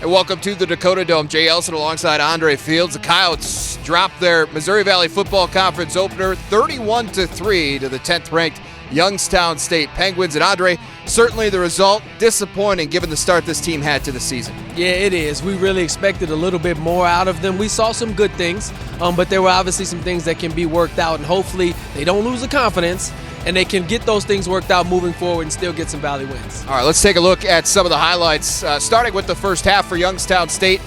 And welcome to the Dakota Dome. Jay Elson alongside Andre Fields. The Coyotes dropped their Missouri Valley Football Conference opener 31-3 to the 10th-ranked Youngstown State Penguins. And Andre, certainly the result disappointing given the start this team had to the season. Yeah, it is. We really expected a little bit more out of them. We saw some good things, but there were obviously some things that can be worked out, and hopefully they don't lose the confidence and they can get those things worked out moving forward and still get some Valley wins. All right, let's take a look at some of the highlights, starting with the first half for Youngstown State.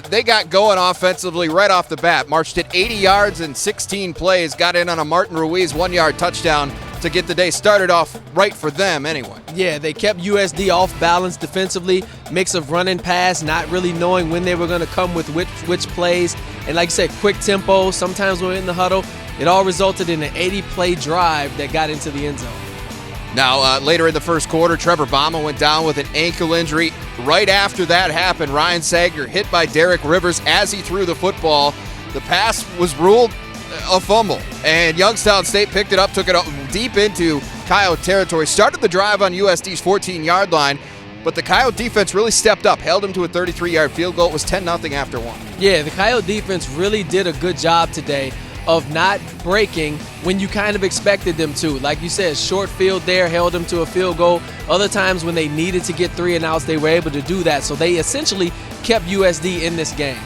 They got going offensively right off the bat, marched at 80 yards in 16 plays, got in on a Martin Ruiz 1-yard touchdown to get the day started off right for them anyway. Yeah, they kept USD off balance defensively, mix of run and pass, not really knowing when they were going to come with which plays. And like I said, quick tempo, sometimes when we're in the huddle, it all resulted in an 80-play drive that got into the end zone. Now, later in the first quarter, Trevor Bama went down with an ankle injury. Right after that happened, Ryan Sagner hit by Derek Rivers as he threw the football. The pass was ruled a fumble, and Youngstown State picked it up, took it deep into Coyote territory, started the drive on USD's 14-yard line, but the Coyote defense really stepped up, held them to a 33-yard field goal. It was 10-0 after one. Yeah, the Coyote defense really did a good job today of not breaking when you kind of expected them to. Like you said, short field there, held them to a field goal. Other times when they needed to get 3 and outs, they were able to do that. So they essentially kept USD in this game.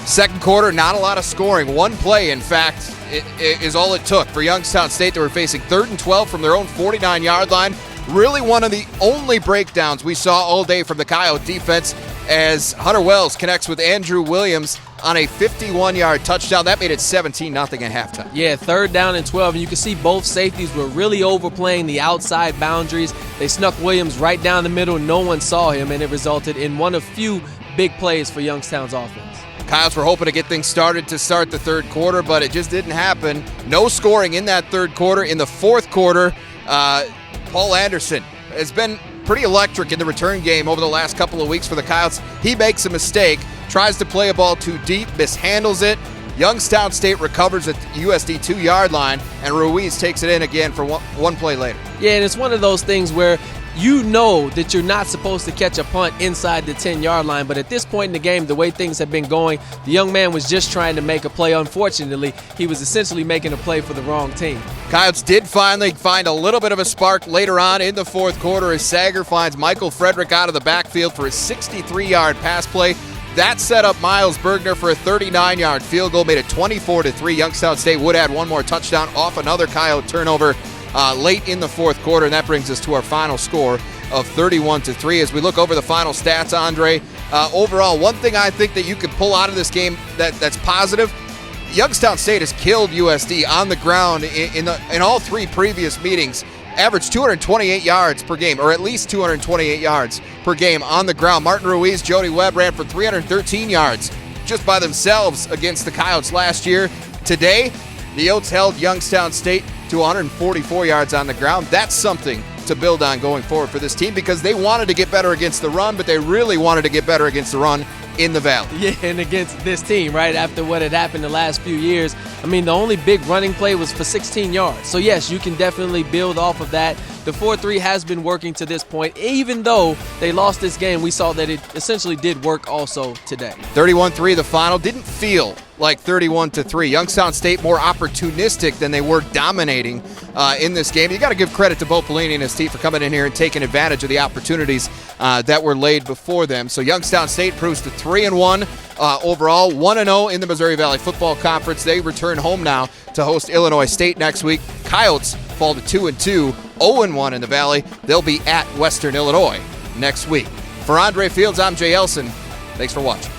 Second quarter, not a lot of scoring. One play, in fact, is all it took for Youngstown State. They were facing 3rd and 12 from their own 49-yard line. Really one of the only breakdowns we saw all day from the Coyote defense as Hunter Wells connects with Andrew Williams on a 51-yard touchdown. That made it 17-0 at halftime. Yeah, 3rd down and 12, and you can see both safeties were really overplaying the outside boundaries. They snuck Williams right down the middle. No one saw him, and it resulted in one of few big plays for Youngstown's offense. Coyotes were hoping to get things started to start the third quarter, but it just didn't happen. No scoring in that third quarter. In the fourth quarter, Paul Anderson has been pretty electric in the return game over the last couple of weeks for the Coyotes. He makes a mistake, tries to play a ball too deep, mishandles it. Youngstown State recovers at the USD 2-yard line, and Ruiz takes it in again for one play later. Yeah, and it's one of those things where you know that you're not supposed to catch a punt inside the 10-yard line, but at this point in the game, the way things have been going, the young man was just trying to make a play. Unfortunately, he was essentially making a play for the wrong team. Coyotes did finally find a little bit of a spark later on in the fourth quarter as Sager finds Michael Frederick out of the backfield for a 63-yard pass play. That set up Miles Bergner for a 39-yard field goal, made it 24-3. Youngstown State would add one more touchdown off another Coyote turnover late in the fourth quarter, and that brings us to our final score of 31-3. As we look over the final stats, Andre, overall, one thing I think that you could pull out of this game that's positive, Youngstown State has killed USD on the ground in all 3 previous meetings, averaged 228 yards per game, or at least 228 yards per game on the ground. Martin Ruiz, Jody Webb ran for 313 yards just by themselves against the Coyotes last year. Today, the Yotes held Youngstown State to 144 yards on the ground. That's something to build on going forward for this team because they wanted to get better against the run, but they really wanted to get better against the run in the Valley. Yeah, and against this team, right, after what had happened the last few years. I mean, the only big running play was for 16 yards. So, yes, you can definitely build off of that. The 4-3 has been working to this point. Even though they lost this game, we saw that it essentially did work also today. 31-3 the final. Didn't feel like 31-3. Youngstown State more opportunistic than they were dominating in this game. You got to give credit to Bo Pelini and his team for coming in here and taking advantage of the opportunities that were laid before them. So Youngstown State proves to 3-1 overall, 1-0 in the Missouri Valley Football Conference. They return home now to host Illinois State next week. Coyotes fall to 2-2, 0-1 in the Valley. They'll be at Western Illinois next week. For Andre Fields, I'm Jay Elson. Thanks for watching.